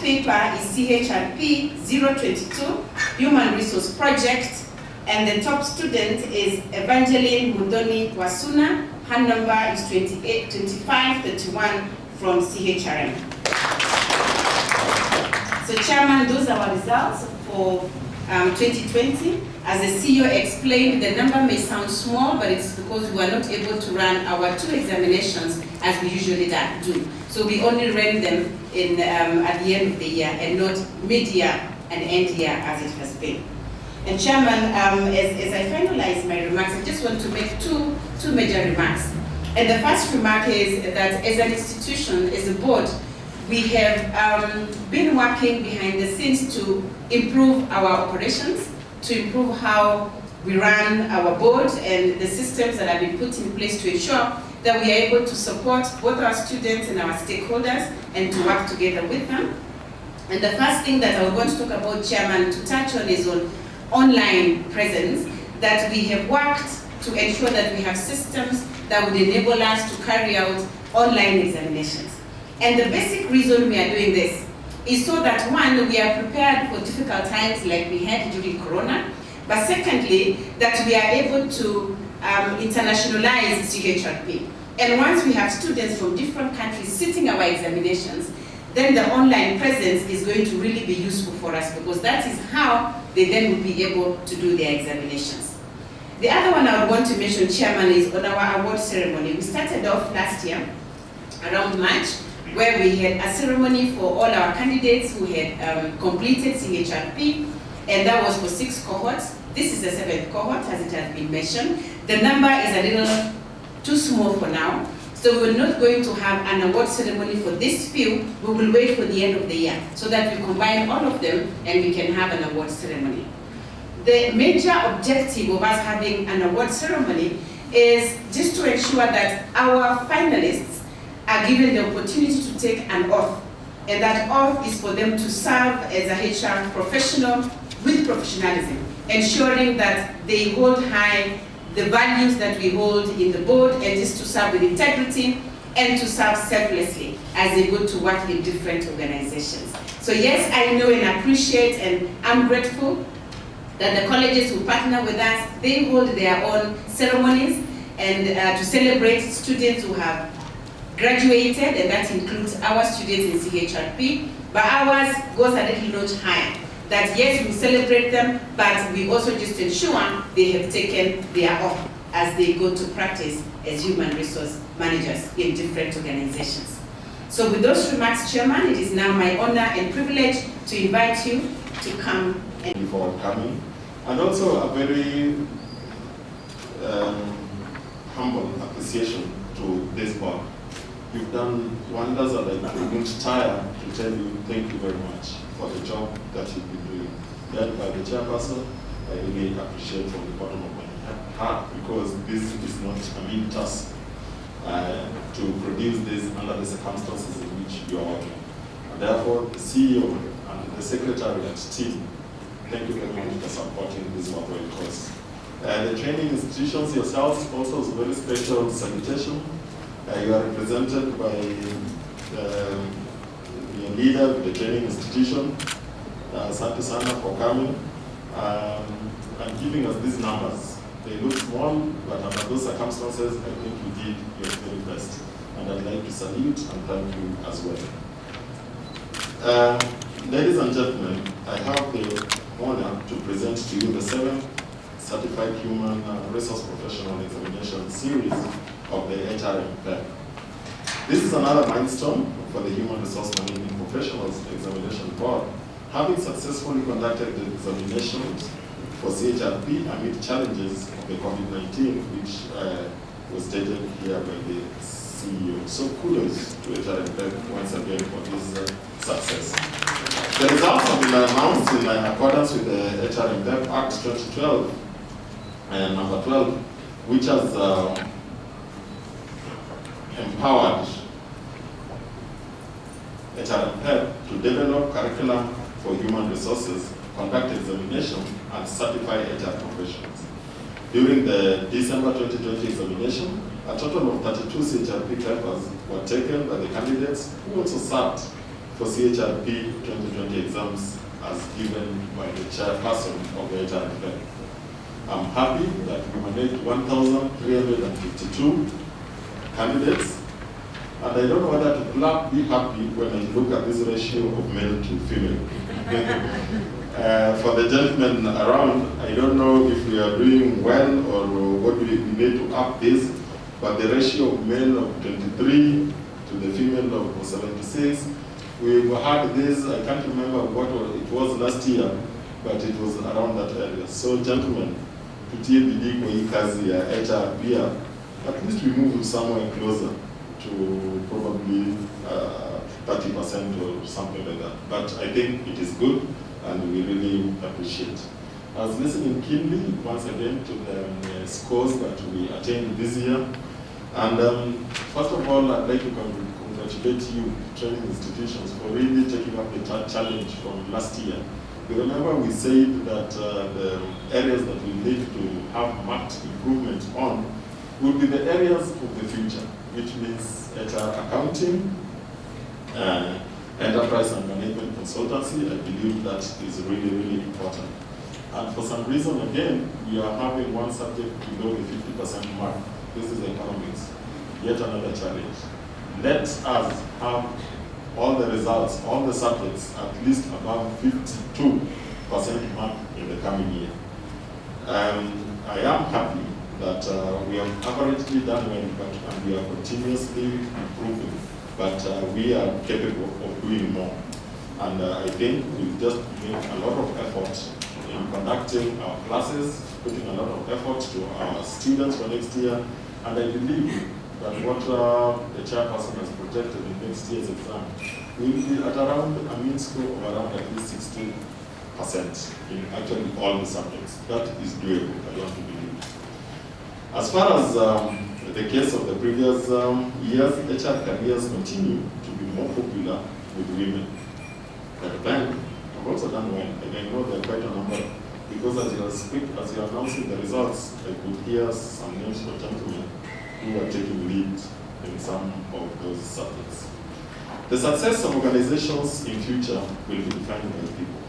paper is CHRP 022, Human Resource Project, and the top student is Evangeline Mudoni Wasuna. Her number is 2531 from CHRM. So Chairman, those are our results for 2020. As the CEO explained, the number may sound small, but it's because we were not able to run our 2 examinations as we usually do. So we only ran them in, at the end of the year and not mid-year and end-year as it has been. And Chairman, as I finalize my remarks, I just want to make two major remarks. And the first remark is that as an institution, as a board, we have been working behind the scenes to improve our operations, to improve how we run our board and the systems that have been put in place to ensure that we are able to support both our students and our stakeholders and to work together with them. And the first thing that I want to talk about, Chairman, to touch on is on online presence, that we have worked to ensure that we have systems that would enable us to carry out online examinations. And the basic reason we are doing this is so that, one, we are prepared for difficult times like we had during Corona, but secondly, that we are able to internationalize CHRP. And once we have students from different countries sitting our examinations, then the online presence is going to really be useful for us, because that is how they then will be able to do their examinations. The other one I would want to mention, Chairman, is on our award ceremony. We started off last year, around March, where we had a ceremony for all our candidates who had completed CHRP, and that was for 6 cohorts. This is the 7th cohort, as it has been mentioned. The number is a little too small for now, so we're not going to have an award ceremony for this few. We will wait for the end of the year so that we combine all of them and we can have an award ceremony. The major objective of us having an award ceremony is just to ensure that our finalists are given the opportunity to take an oath, and that oath is for them to serve as a HR professional with professionalism, ensuring that they hold high the values that we hold in the board, and is to serve with integrity and to serve selflessly as they go to work in different organizations. So yes, I know and appreciate, and I'm grateful that the colleges who partner with us, they hold their own ceremonies and to celebrate students who have graduated, and that includes our students in CHRP, but ours goes a little notch higher. That yes, we celebrate them, but we also just ensure they have taken their oath as they go to practice as human resource managers in different organizations. So with those remarks, Chairman, it is now my honor and privilege to invite you to come. Thank you for coming, and also a very humble appreciation to this board. You've done wonders, and I won't tire to tell you thank you very much for the job that you've been doing. Led by the chairperson, I really appreciate from the bottom of my heart, because this is not a mean task to produce this under the circumstances in which you are working. And therefore, the CEO and the secretariat team, thank you very much for supporting this work very close. The training institutions yourselves also is a very special salutation. You are represented by your leader with the training institution, Asante Sana, for coming and giving us these numbers. They look small, but under those circumstances, I think you did your very best. And I'd like to salute and thank you as well. Ladies and gentlemen, I have the honor to present to you the 7th Certified Human Resource Professional Examination Series of the HRM PEP. This is another milestone for the Human Resource Management Professionals Examination Board, having successfully conducted the examinations for CHRP amid challenges of the COVID-19, which was stated here by the CEO. So kudos to HRM PEP once again for this success. The results have been announced in accordance with the HRM PEP Act 2012, number 12, which has empowered HRM PEP to develop curriculum for human resources, conduct examination, and certify HR professionals. During the December 2020 examination, a total of 32 CHRP papers were taken by the candidates, who also served for CHRP 2020 exams as given by the chairperson of the HRFM. I'm happy that we managed 1,352 candidates, and I don't know whether to clap, be happy when I look at this ratio of male to female. For the gentlemen around, I don't know if we are doing well or what we need to up this, but the ratio of male of 23 to the female of 76, we've had this, I can't remember what it was last year, but it was around that area. So gentlemen, tutie bidii kwa hii kazi ya HR pia, at least we move somewhere closer to probably 30% or something like that. But I think it is good, and we really appreciate. I was listening keenly once again to the scores that we attained this year. And first of all, I'd like to congratulate you, training institutions, for really taking up the challenge from last year. You remember we said that the areas that we need to have marked improvement on will be the areas of the future, which means HR accounting, enterprise and management consultancy. I believe that is really, really important. And for some reason, again, we are having one subject below the 50% mark. This is economics, yet another challenge. Let us have all the results, all the subjects, at least above 52% mark in the coming year. I am happy that we have averagely done well, and we are continuously improving, but we are capable of doing more. And I think we've just made a lot of effort in conducting our classes, putting a lot of effort to our students for next year, and I believe that what the chairperson has projected in next year's exam will be at around a mean score of around at least 60% in actually all the subjects. That is doable, I want to believe. As far as the case of the previous years, HR careers continue to be more popular with women. But then, I've also done well, and I know there are quite a number, because as you're announcing the results, I could hear some names of gentlemen who are taking lead in some of those subjects. The success of organizations in future will be defined by people.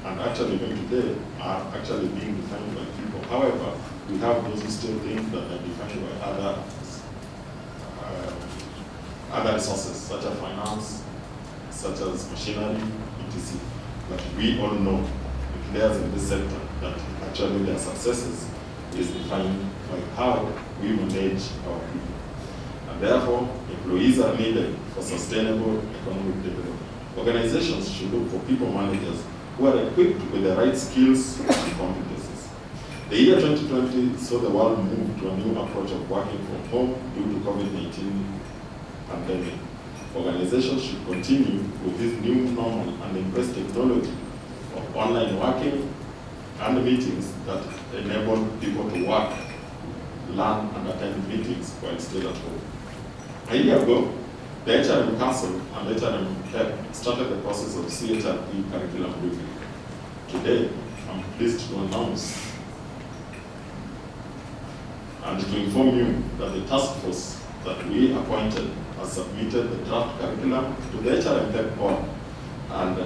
And actually, even today, are actually being defined by people. However, we have those who still think that they're defined by other resources, such as finance, such as machinery, etc. But we all know, the players in this sector, that actually their successes is defined by how we manage our people. And therefore, employees are needed for sustainable economic development. Organizations should look for people managers who are equipped with the right skills and competencies. The year 2020 saw the world move to a new approach of working from home due to COVID-19 pandemic. Organizations should continue with this new normal and embrace technology of online working and meetings that enable people to work, learn, and attend meetings while still at home. A year ago, the HRM Council and HRM HEP started the process of CHRP curriculum review. Today, I'm pleased to announce and to inform you that the task force that we appointed has submitted the draft curriculum to the HRM HEP board, and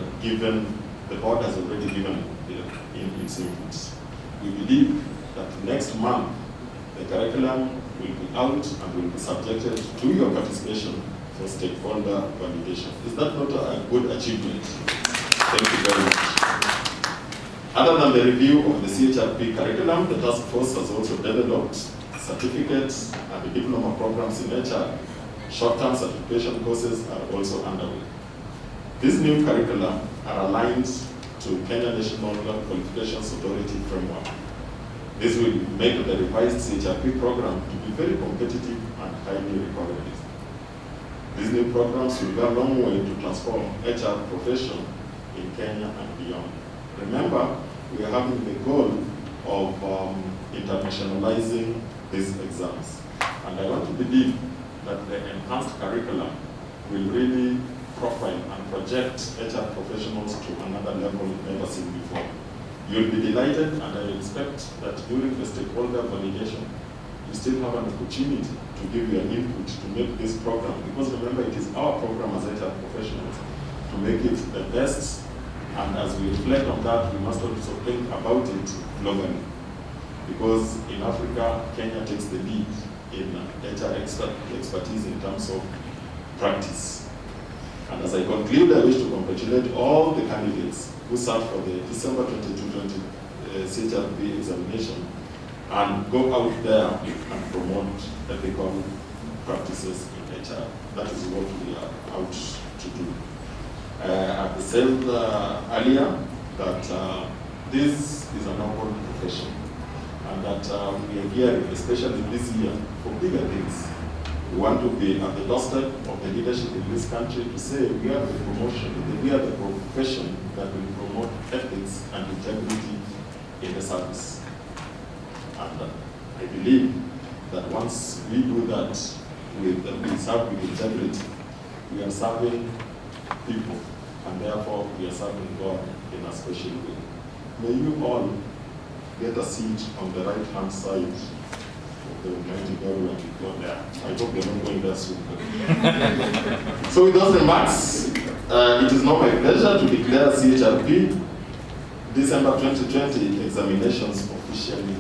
the board has already given its inputs. We believe that next month, the curriculum will be out and will be subjected to your participation for stakeholder validation. Is that not a good achievement? Thank you very much. Other than the review of the CHRP curriculum, the task force has also developed certificates and diploma programs in HR. Short-term certification courses are also underway. These new curricula are aligned to Kenya National Qualifications Authority framework. This will make the revised CHRP program to be very competitive and highly recognized. These new programs will go a long way to transform HR profession in Kenya and beyond. Remember, we are having the goal of internationalizing these exams. And I want to believe that the enhanced curriculum will really profile and project HR professionals to another level never seen before. You'll be delighted, and I expect that during the stakeholder validation, you still have an opportunity to give your input to make this program, because remember, it is our program as HR professionals to make it the best. And as we reflect on that, we must also think about it globally. Because in Africa, Kenya takes the lead in HR expertise in terms of practice. And as I conclude, I wish to congratulate all the candidates who served for the December 2020 CHRP examination and go out there and promote ethical practices in HR. That is what we are out to do. I've said earlier that this is a noble profession and that we are gearing, especially this year, for bigger things. We want to be at the doorstep of the leadership in this country to say we are the promotion, we are the profession that will promote ethics and integrity in the service. And I believe that once we do that, we serve with integrity, we are serving people, and therefore we are serving God in a special way. May you all get a seat on the right-hand side of the Almighty government there. I hope they're not going there soon. So with those remarks, it is now my pleasure to declare CHRP December 2020 examinations officially